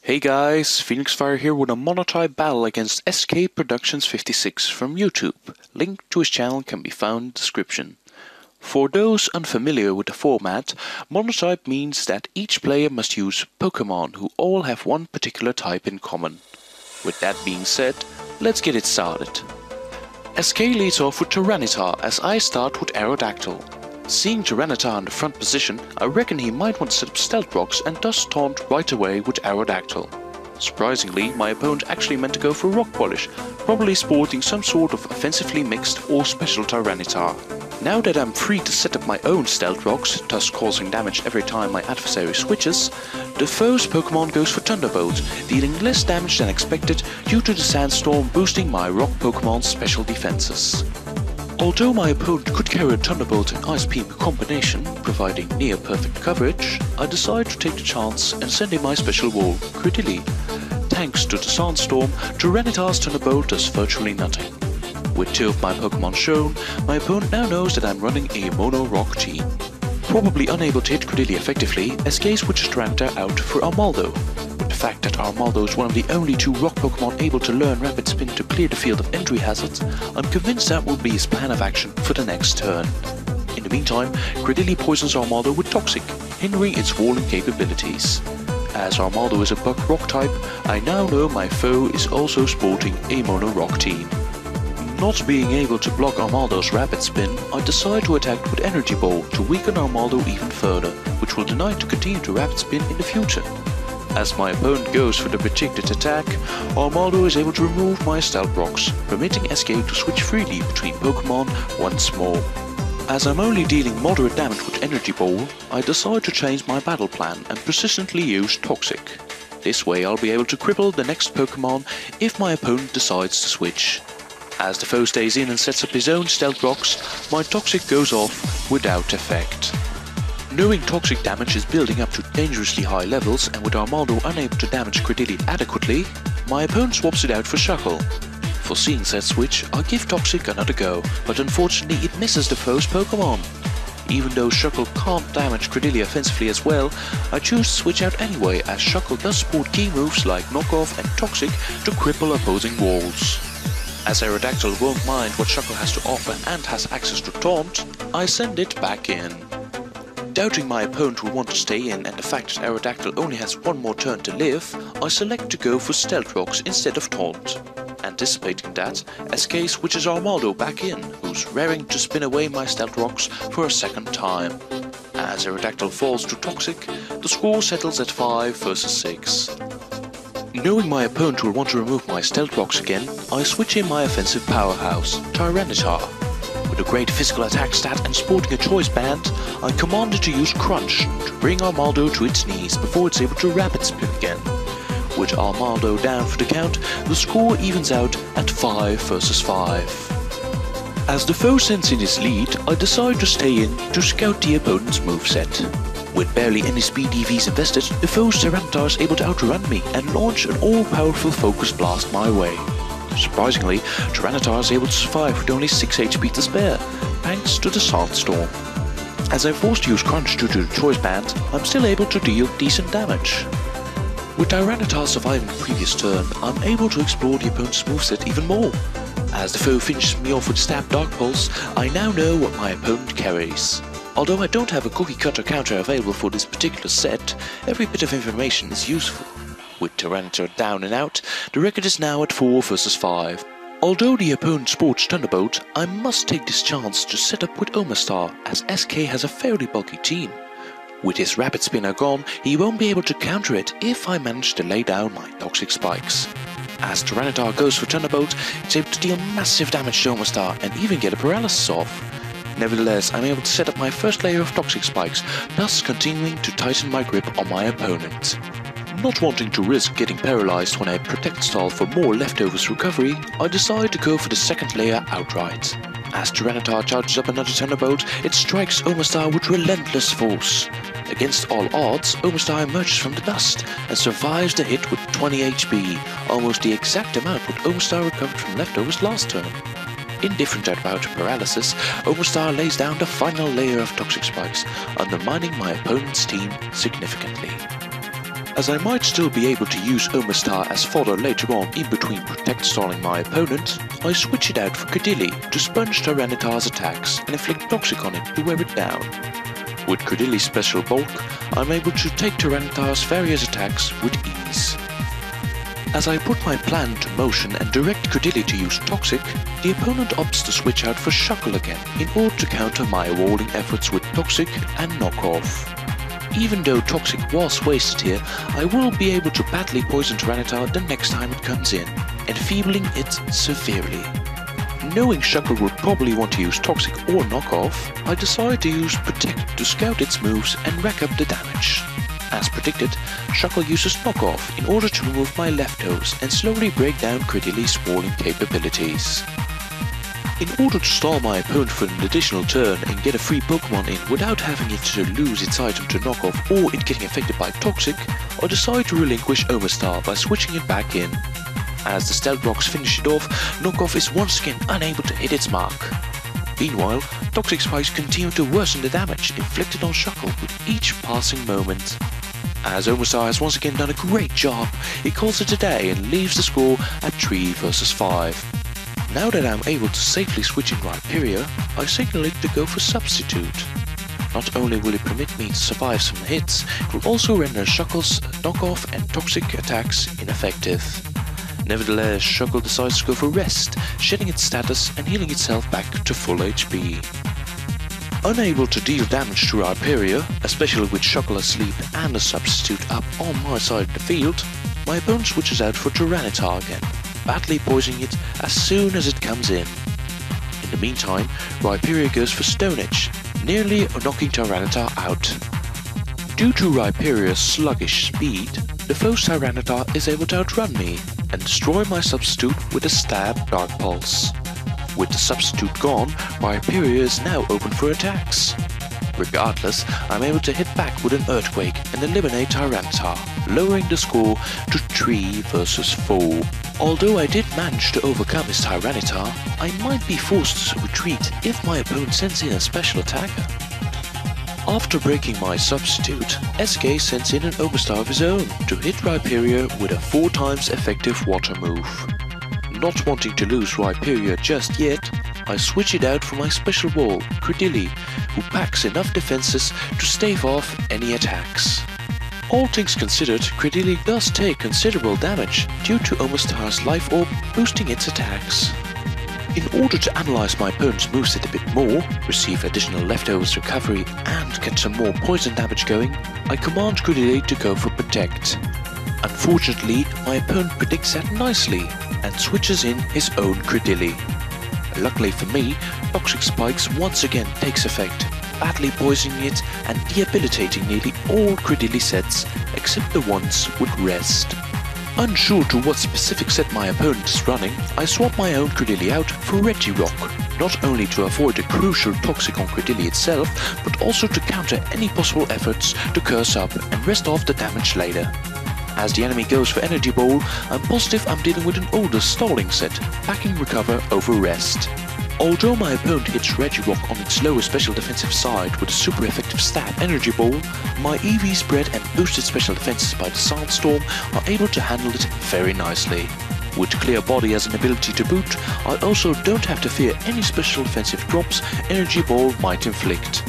Hey guys, FenixFire here with a Monotype battle against SkProductions56 from YouTube. Link to his channel can be found in the description. For those unfamiliar with the format, Monotype means that each player must use Pokémon who all have one particular type in common. With that being said, let's get it started. SK leads off with Tyranitar as I start with Aerodactyl. Seeing Tyranitar in the front position, I reckon he might want to set up Stealth Rocks and thus taunt right away with Aerodactyl. Surprisingly, my opponent actually meant to go for Rock Polish, probably sporting some sort of offensively mixed or special Tyranitar. Now that I'm free to set up my own Stealth Rocks, thus causing damage every time my adversary switches, the foe's Pokémon goes for Thunderbolt, dealing less damage than expected due to the Sandstorm boosting my Rock Pokémon's special defenses. Although my opponent could carry a Thunderbolt and Ice Beam combination, providing near perfect coverage, I decided to take the chance and send in my special wall, Credilli. Thanks to the Sandstorm, Tyranitar's Thunderbolt does virtually nothing. With 2 of my Pokémon shown, my opponent now knows that I'm running a Mono Rock team. Probably unable to hit Credilli effectively, SK switches Tyranitar out for Armaldo. With the fact that Armaldo is one of the only 2 Rock Pokémon able to learn Rapid Spin to clear the field of entry hazards, I'm convinced that will be his plan of action for the next turn. In the meantime, Credilli poisons Armaldo with Toxic, hindering its walling capabilities. As Armaldo is a Bug Rock type, I now know my foe is also sporting a Mono Rock team. Not being able to block Armaldo's Rapid Spin, I decide to attack with Energy Ball to weaken Armaldo even further, which will deny to continue to Rapid Spin in the future. As my opponent goes for the projected attack, Armaldo is able to remove my Stealth Rocks, permitting SK to switch freely between Pokémon once more. As I'm only dealing moderate damage with Energy Ball, I decide to change my battle plan and persistently use Toxic. This way I'll be able to cripple the next Pokémon if my opponent decides to switch. As the foe stays in and sets up his own Stealth Rocks, my Toxic goes off without effect. Knowing Toxic damage is building up to dangerously high levels and with Armaldo unable to damage Credilli adequately, my opponent swaps it out for Shuckle. Foreseeing said switch, I give Toxic another go, but unfortunately it misses the foe's Pokémon. Even though Shuckle can't damage Credilli offensively as well, I choose to switch out anyway as Shuckle does sport key moves like Knockoff and Toxic to cripple opposing walls. As Aerodactyl won't mind what Shuckle has to offer and has access to Taunt, I send it back in. Doubting my opponent will want to stay in and the fact that Aerodactyl only has 1 more turn to live, I select to go for Stealth Rocks instead of Taunt. Anticipating that, SK switches Armaldo back in, who's raring to spin away my Stealth Rocks for a second time. As Aerodactyl falls to Toxic, the score settles at 5 versus 6. Knowing my opponent will want to remove my Stealth Rocks again, I switch in my offensive powerhouse, Tyranitar. With a great physical attack stat and sporting a choice band, I command it to use Crunch to bring Armaldo to its knees before it's able to Rapid Spin again. With Armaldo down for the count, the score evens out at 5 versus 5. As the foe sends in his lead, I decide to stay in to scout the opponent's moveset. With barely any speed EVs invested, the foe's Tyranitar is able to outrun me and launch an all-powerful Focus Blast my way. Surprisingly, Tyranitar is able to survive with only 6 HP to spare, thanks to the Sandstorm. As I'm forced to use Crunch due to the Choice Band, I'm still able to deal decent damage. With Tyranitar surviving the previous turn, I'm able to explore the opponent's moveset even more. As the foe finishes me off with Stab Dark Pulse, I now know what my opponent carries. Although I don't have a cookie cutter counter available for this particular set, every bit of information is useful. With Tyranitar down and out, the record is now at 4 versus 5. Although the opponent sports Thunderbolt, I must take this chance to set up with Omastar, as SK has a fairly bulky team. With his Rapid Spinner gone, he won't be able to counter it if I manage to lay down my Toxic Spikes. As Tyranitar goes for Thunderbolt, it's able to deal massive damage to Omastar and even get a paralysis off. Nevertheless, I'm able to set up my first layer of Toxic Spikes, thus continuing to tighten my grip on my opponent. Not wanting to risk getting paralyzed when I Protect Stall for more leftovers recovery, I decide to go for the second layer outright. As Tyranitar charges up another Thunderbolt, it strikes Omastar with relentless force. Against all odds, Omastar emerges from the dust and survives the hit with 20 HP, almost the exact amount what Omastar recovered from leftovers last turn. Indifferent about paralysis, Omastar lays down the final layer of Toxic Spikes, undermining my opponent's team significantly. As I might still be able to use Omastar as fodder later on in between Protect stalling my opponent, I switch it out for Credilli to sponge Tyranitar's attacks and inflict Toxic on it to wear it down. With Credilli's special bulk, I'm able to take Tyranitar's various attacks with ease. As I put my plan into motion and direct Credilli to use Toxic, the opponent opts to switch out for Shuckle again in order to counter my walling efforts with Toxic and Knockoff. Even though Toxic was wasted here, I will be able to badly poison Tyranitar the next time it comes in, enfeebling it severely. Knowing Shuckle would probably want to use Toxic or Knockoff, I decide to use Protect to scout its moves and rack up the damage. As predicted, Shuckle uses Knockoff in order to remove my leftovers and slowly break down Credilli's walling capabilities. In order to stall my opponent for an additional turn and get a free Pokemon in without having it to lose its item to Knockoff or it getting affected by Toxic, I decide to relinquish Omastar by switching it back in. As the Stealth Rocks finish it off, Knockoff is once again unable to hit its mark. Meanwhile, Toxic Spikes continue to worsen the damage inflicted on Shuckle with each passing moment. As Omastar has once again done a great job, he calls it a day and leaves the score at 3 versus 5. Now that I'm able to safely switch in Rhyperior, I signal it to go for Substitute. Not only will it permit me to survive some hits, it will also render Shuckle's Knockoff and Toxic attacks ineffective. Nevertheless, Shuckle decides to go for Rest, shedding its status and healing itself back to full HP. Unable to deal damage to Rhyperior, especially with Shuckle asleep and a Substitute up on my side of the field, my opponent switches out for Tyranitar again, badly poisoning it as soon as it comes in. In the meantime, Rhyperior goes for Stone Edge, nearly knocking Tyranitar out. Due to Rhyperior's sluggish speed, the foe's Tyranitar is able to outrun me and destroy my Substitute with a Stab Dark Pulse. With the Substitute gone, Rhyperior is now open for attacks. Regardless, I'm able to hit back with an Earthquake and eliminate Tyranitar, lowering the score to 3 versus 4. Although I did manage to overcome his Tyranitar, I might be forced to retreat if my opponent sends in a special attacker. After breaking my Substitute, SK sends in an Omastar of his own to hit Rhyperior with a 4 times effective water move. Not wanting to lose Rhyperior just yet, I switch it out for my special wall, Credilli, who packs enough defenses to stave off any attacks. All things considered, Credilli does take considerable damage due to Omastar's Life Orb boosting its attacks. In order to analyze my opponent's moveset a bit more, receive additional leftovers recovery and get some more poison damage going, I command Credilli to go for Protect. Unfortunately, my opponent predicts that nicely and switches in his own Credilli. Luckily for me, Toxic Spikes once again takes effect, badly poisoning it and debilitating nearly all Credilli sets except the ones with Rest. Unsure to what specific set my opponent is running, I swap my own Credilli out for Regirock, not only to avoid a crucial Toxic on Credilli itself, but also to counter any possible efforts to curse up and rest off the damage later. As the enemy goes for Energy Ball, I'm positive I'm dealing with an older stalling set, packing Recover over Rest. Although my opponent hits Regirock on its lower special defensive side with a super effective stab Energy Ball, my EV spread and boosted special defenses by the Sandstorm are able to handle it very nicely. With Clear Body as an ability to boot, I also don't have to fear any special defensive drops Energy Ball might inflict.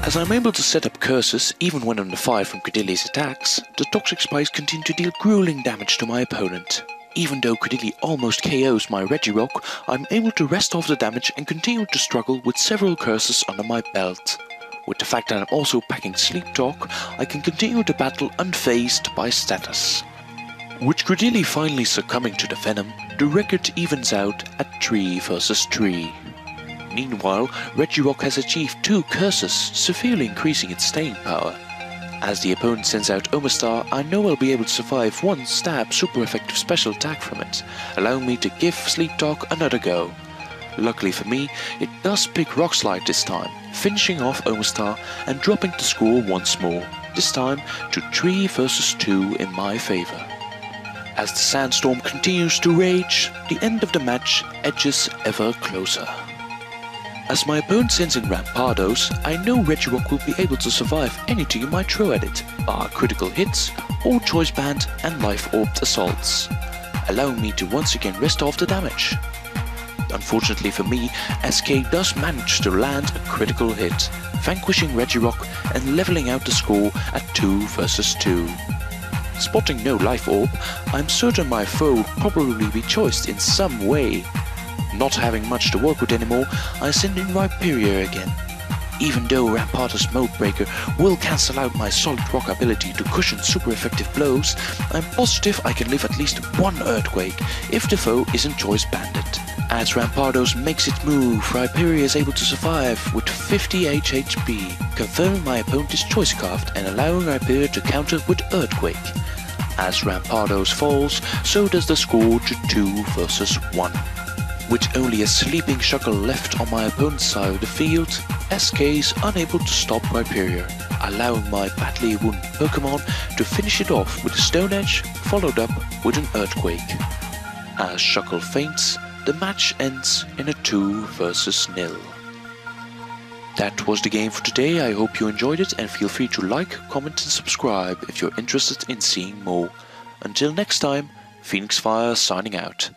As I'm able to set up curses even when under fire from Credilli's attacks, the Toxic Spikes continue to deal grueling damage to my opponent. Even though Credilli almost KOs my Regirock, I'm able to rest off the damage and continue to struggle with several curses under my belt. With the fact that I'm also packing Sleep Talk, I can continue the battle unfazed by status. With Credilli finally succumbing to the Venom, the record evens out at 3 versus 3. Meanwhile, Regirock has achieved 2 curses, severely increasing its staying power. As the opponent sends out Omastar, I know I'll be able to survive 1 stab super effective special attack from it, allowing me to give Sleep Talk another go. Luckily for me, it does pick Rock Slide this time, finishing off Omastar and dropping the score once more, this time to 3 versus 2 in my favor. As the Sandstorm continues to rage, the end of the match edges ever closer. As my opponent sends in Rampardos, I know Regirock will be able to survive anything you might throw at it, bar critical hits, or choice band and life orbed assaults, allowing me to once again rest off the damage. Unfortunately for me, SK does manage to land a critical hit, vanquishing Regirock and leveling out the score at 2 versus 2. Spotting no life orb, I'm certain my foe will probably be choiced in some way. Not having much to work with anymore, I send in Rhyperior again. Even though Rampardos Mode Breaker will cancel out my Solid Rock ability to cushion super effective blows, I'm positive I can live at least one Earthquake if the foe isn't choice banded. As Rampardos makes its move, Rhyperior is able to survive with 58 HP, confirming my opponent is choice carved and allowing Rhyperior to counter with Earthquake. As Rampardos falls, so does the score to 2 versus 1. With only a sleeping Shuckle left on my opponent's side of the field, SK is unable to stop Rhyperior, allowing my badly wounded Pokemon to finish it off with a Stone Edge, followed up with an Earthquake. As Shuckle faints, the match ends in a 2 versus 0. That was the game for today. I hope you enjoyed it, and feel free to like, comment and subscribe if you're interested in seeing more. Until next time, FenixFire signing out.